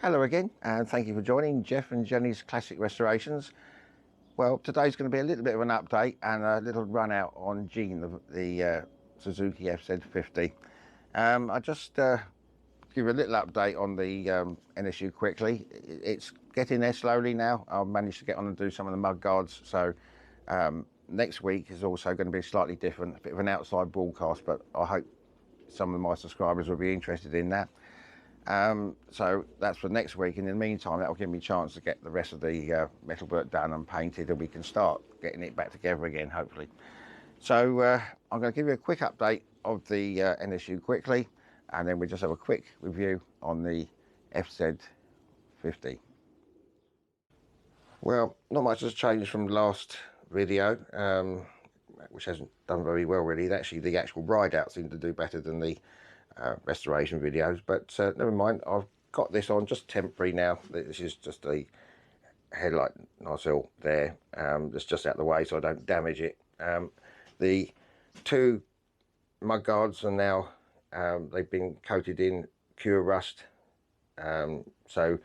Hello again, and thank you for joining Jeff and Jenny's Classic Restorations. Well, today's going to be a little bit of an update and a little run out on Jean, the Suzuki FZ50. I just give a little update on the NSU quickly. It's getting there slowly now. I've managed to get on and do some of the mud guards, so next week is also going to be slightly different, a bit of an outside broadcast, but I hope some of my subscribers will be interested in that. So that's for next week. In the meantime, that will give me a chance to get the rest of the metalwork done and painted, and we can start getting it back together again, hopefully. So I'm going to give you a quick update of the NSU quickly, and then we just have a quick review on the FZ50. Well, not much has changed from the last video, which hasn't done very well really. Actually, the actual ride out seemed to do better than the restoration videos, but never mind. I've got this on just temporary now. This is just a headlight nozzle there, that's just out of the way so I don't damage it. The two mud guards are now they've been coated in cure rust, so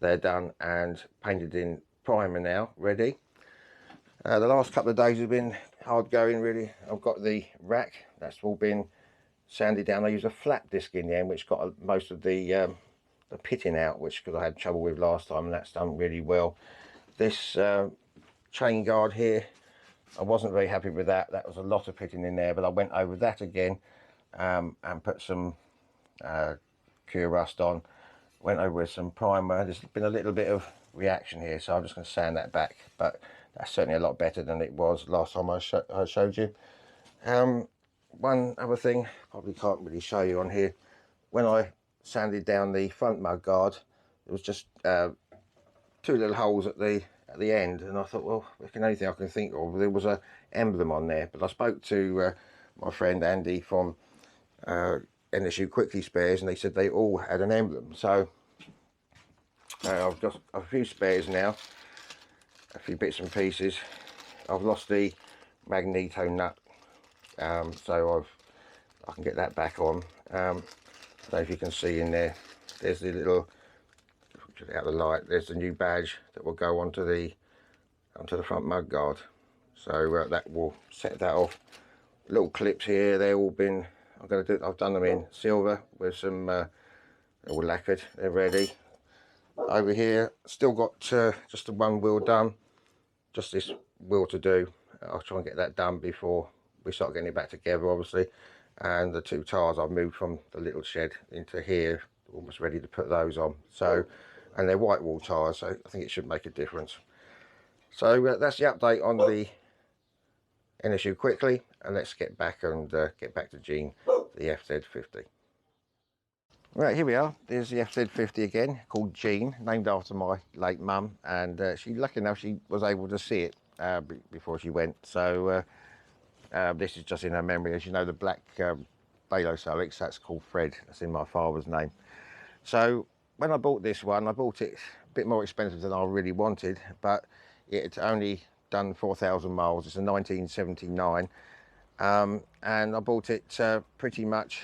they're done and painted in primer now, ready. The last couple of days have been hard going really. I've got the rack, that's all been sanded down. I used a flat disc in the end, which got most of the pitting out, which because I had trouble with last time, and that's done really well. This chain guard here, I wasn't very happy with that. That was a lot of pitting in there, but I went over that again and put some cure rust on. Went over with some primer. There's been a little bit of reaction here, so I'm just going to sand that back, but that's certainly a lot better than it was last time I showed you. One other thing, probably can't really show you on here, when I sanded down the front mud guard, there was just two little holes at the end, and I thought, well, if there's anything I can think of, there was a emblem on there. But I spoke to my friend Andy from NSU Quickly Spares, and they said they all had an emblem. So I've got a few spares now, a few bits and pieces. I've lost the magneto nut, so I can get that back on. I don't know if you can see in there, there's the little, out the light, there's the new badge that will go onto the front mud guard, so that will set that off. Little clips here, they're all been, I've done them in silver with some all lacquered, they're ready. Over here still got just the one wheel done, just this wheel to do. I'll try and get that done before we start getting it back together, obviously. And the two tires I've moved from the little shed into here, almost ready to put those on. So, and they're white wall tires, so I think it should make a difference. So that's the update on the NSU Quickly, and let's get back and get back to Jean, the FZ50. Right, here we are. There's the FZ50 again, called Jean, named after my late mum, and she, lucky enough, she was able to see it before she went. So this is just in her memory. As you know, the black Balo Solix, that's called Fred. That's in my father's name. So when I bought this one, I bought it a bit more expensive than I really wanted, but it's only done 4,000 miles. It's a 1979, and I bought it pretty much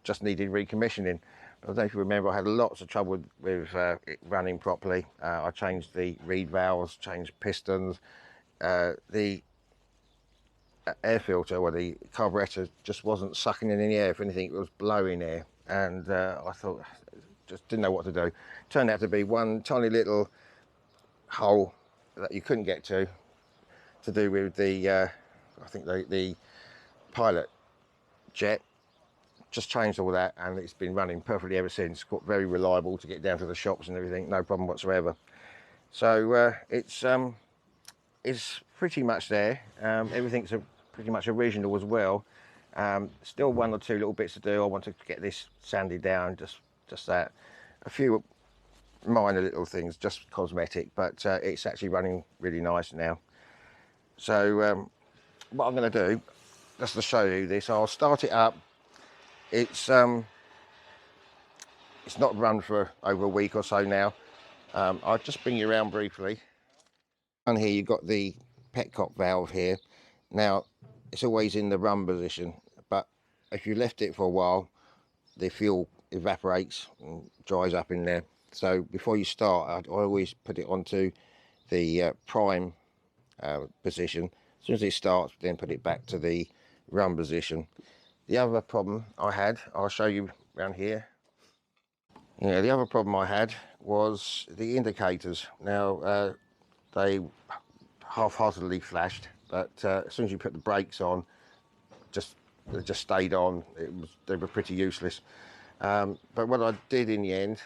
just needed recommissioning. I don't know if you remember, I had lots of trouble with it running properly. I changed the reed valves, changed pistons, the air filter, or the carburetor, just wasn't sucking in any air. If anything, it was blowing air, and I thought, just didn't know what to do. Turned out to be one tiny little hole that you couldn't get to do with the I think the pilot jet. Just changed all that, and it's been running perfectly ever since. Got very reliable to get down to the shops and everything, no problem whatsoever. So it's pretty much there. Everything's pretty much original as well. Still one or two little bits to do. I want to get this sanded down, just that. A few minor little things, just cosmetic, but it's actually running really nice now. So what I'm going to do, just to show you this, I'll start it up. It's not run for over a week or so now. I'll just bring you around briefly. On here you've got the petcock valve here. Now it's always in the run position, but if you left it for a while, the fuel evaporates and dries up in there. So before you start, I always put it onto the prime position. As soon as it starts, then put it back to the run position. The other problem I had, I'll show you around here. Yeah, the other problem I had was the indicators. Now, they half-heartedly flashed, but as soon as you put the brakes on, they just stayed on. They were pretty useless. But what I did in the end,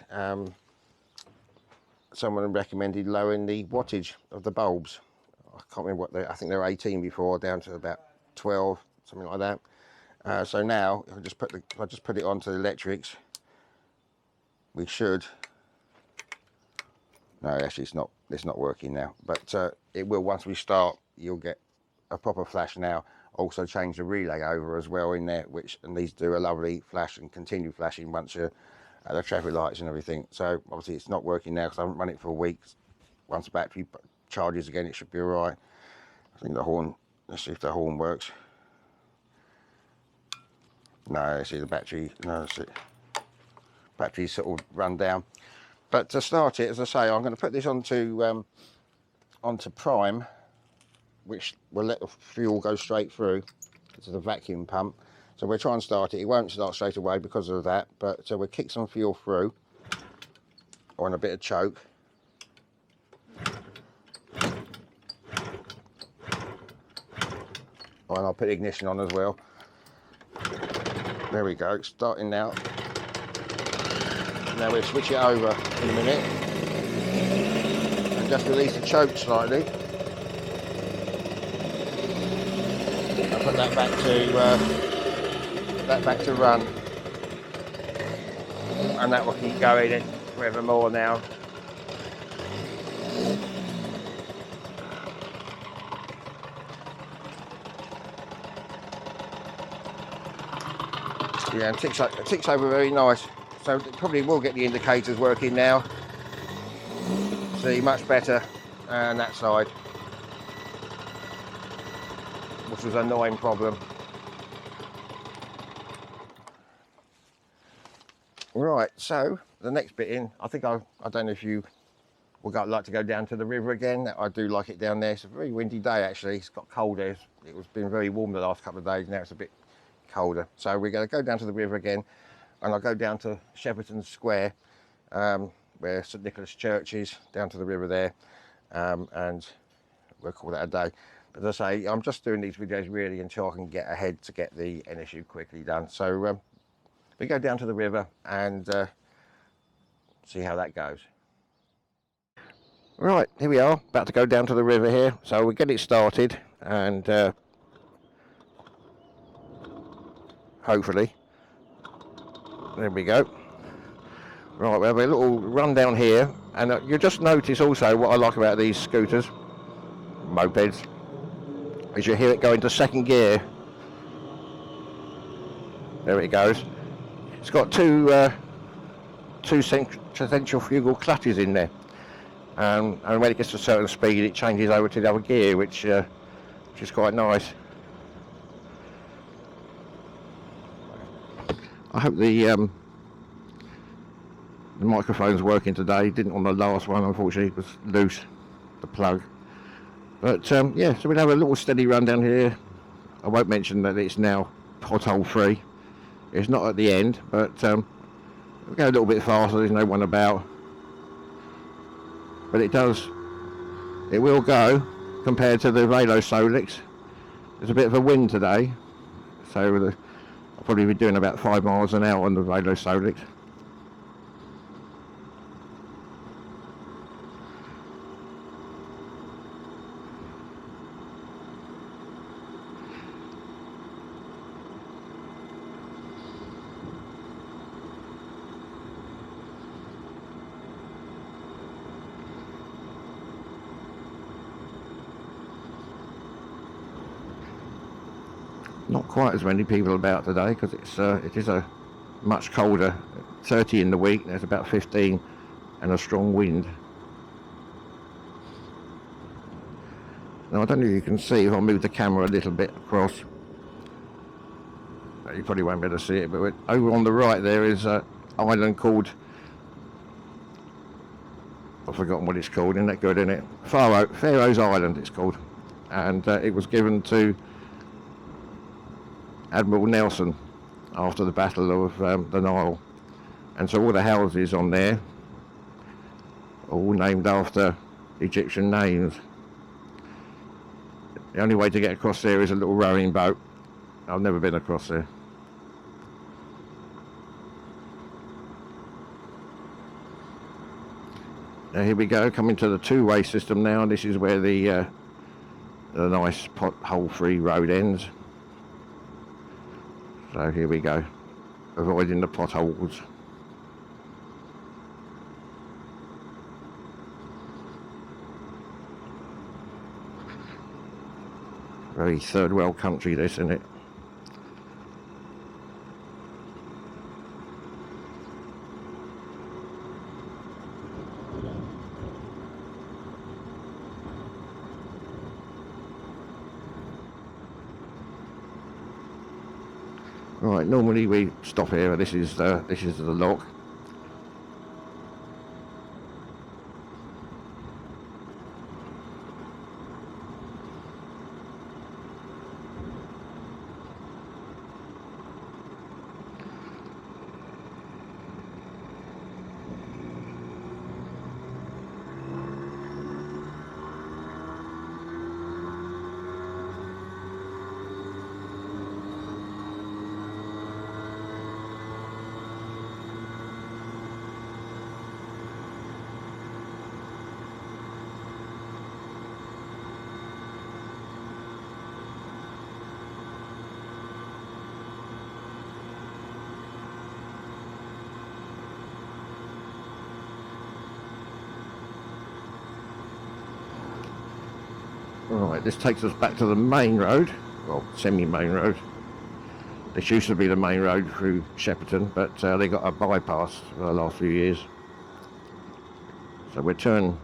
someone recommended lowering the wattage of the bulbs. I can't remember what I think they were 18 before, down to about 12, something like that. So now, if I just put it onto the electrics, we should. No, actually, it's not working now, but it will once we start. You'll get a proper flash now. Also change the relay over as well in there, and these do a lovely flash and continue flashing once you're at the traffic lights and everything. So obviously it's not working now because I haven't run it for a week. Once the battery charges again, it should be all right. I think the horn. Let's see if the horn works. No, see the battery. No, that's it. Battery's sort of run down. But to start it, as I say, I'm going to put this onto prime, which will let the fuel go straight through to the vacuum pump. So we'll try and start it. It won't start straight away because of that, but we'll kick some fuel through on a bit of choke. And I'll put ignition on as well. There we go, it's starting now. Now we'll switch it over in a minute and just release the choke slightly. I'll put that back to run, and that will keep going forevermore now. Yeah, and it ticks over very nice. So it probably will get the indicators working now. See, much better. And that side, which was an annoying problem. Right, so the next bit in, I think I don't know if you would like to go down to the river again. I do like it down there. It's a very windy day actually. It's got colder. It's been very warm the last couple of days. Now it's a bit colder. So we're going to go down to the river again, and I'll go down to Shepperton Square, where St Nicholas Church is, down to the river there, and we'll call that a day. But as I say, I'm just doing these videos really until I can get ahead to get the NSU quickly done. So we go down to the river and see how that goes. Right, here we are, about to go down to the river here. So we'll get it started, and hopefully, there we go. Right, we have a little run down here, and you'll just notice also what I like about these scooters, mopeds, is you hear it go into second gear. There it goes. It's got two centrifugal clutches in there, and when it gets to a certain speed, it changes over to the other gear, which is quite nice. I hope the microphone's working today. Didn't on the last one, unfortunately. It was loose, the plug. But yeah, so we'll have a little steady run down here. I won't mention that it's now pothole free. It's not at the end, but we'll go a little bit faster. There's no one about, but it will go compared to the Velo Solix. There's a bit of a wind today, so I'll probably be doing about 5 miles an hour on the Velo Solix. Not quite as many people about today because it is a much colder, 30 in the week. There's about 15 and a strong wind. Now I don't know if you can see if I move the camera a little bit across. You probably won't be able to see it, but over on the right there is island called, I've forgotten what it's called, isn't that good, isn't it? Pharaoh's Island it's called. And it was given to Admiral Nelson after the Battle of the Nile. And so all the houses on there are all named after Egyptian names. The only way to get across there is a little rowing boat. I've never been across there. Now here we go, coming to the two-way system now. This is where the nice pothole-free road ends. So here we go, avoiding the potholes. Very third world country this, isn't it? Right, normally we stop here. This is the lock. Right, this takes us back to the main road, well, semi-main road. This used to be the main road through Shepperton, but they got a bypass for the last few years. So we'll turn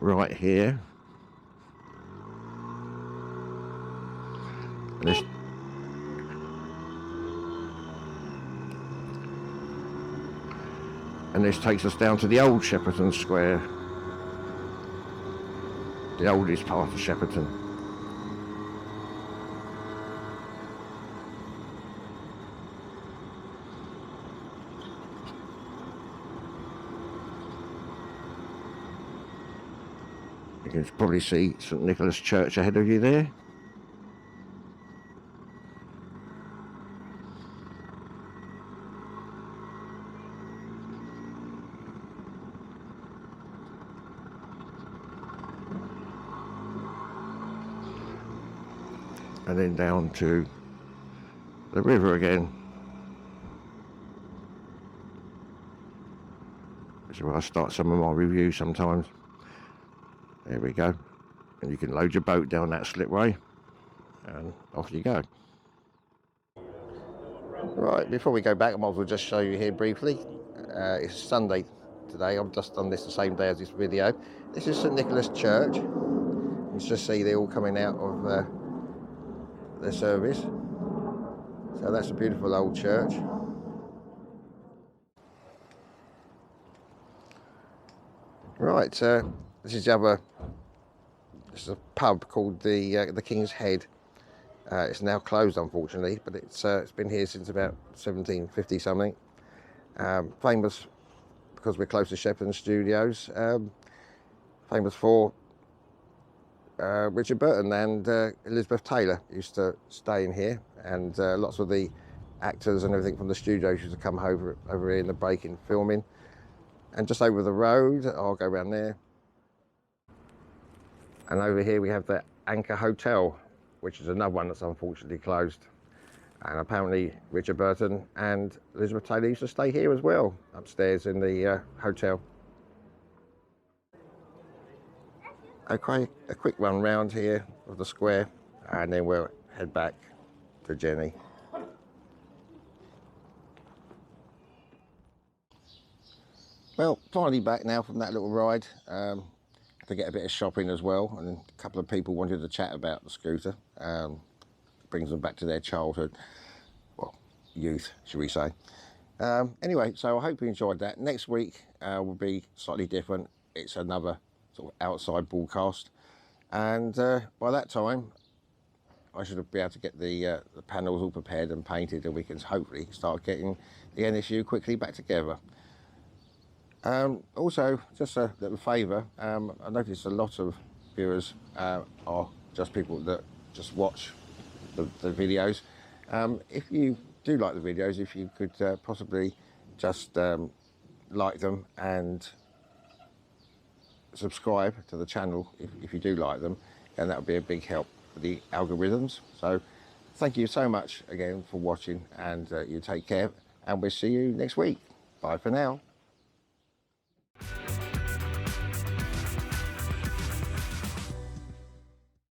right here. And this takes us down to the old Shepperton Square, the oldest part of Shepperton. You can probably see St Nicholas Church ahead of you there. And then down to the river again. This is where I start some of my reviews sometimes. There we go. And you can load your boat down that slipway and off you go. Right, before we go back, I might as well just show you here briefly. It's Sunday today. I've just done this the same day as this video. This is St Nicholas Church. You can just see they're all coming out of their service. So that's a beautiful old church. Right, this is a pub called the King's Head. It's now closed, unfortunately, but it's been here since about 1750 something. Famous because we're close to Shepperton Studios. Famous for Richard Burton and Elizabeth Taylor used to stay in here, and lots of the actors and everything from the studios used to come over here in the break in filming. And just over the road, I'll go around there. And over here we have the Anchor Hotel, which is another one that's unfortunately closed. And apparently Richard Burton and Elizabeth Taylor used to stay here as well, upstairs in the hotel. Okay, a quick run round here of the square, and then we'll head back to Jenny. Well, finally back now from that little ride to get a bit of shopping as well, and a couple of people wanted to chat about the scooter. Brings them back to their childhood. Well, youth, should we say. Anyway, so I hope you enjoyed that. Next week will be slightly different. It's another sort of outside broadcast, and by that time I should be able to get the panels all prepared and painted, and we can hopefully start getting the NSU quickly back together. Also, just a little favour, I noticed a lot of viewers are just people that just watch the videos. If you do like the videos, if you could possibly just like them and subscribe to the channel if you do like them, and that would be a big help for the algorithms. So thank you so much again for watching, and you take care, and we'll see you next week. Bye for now.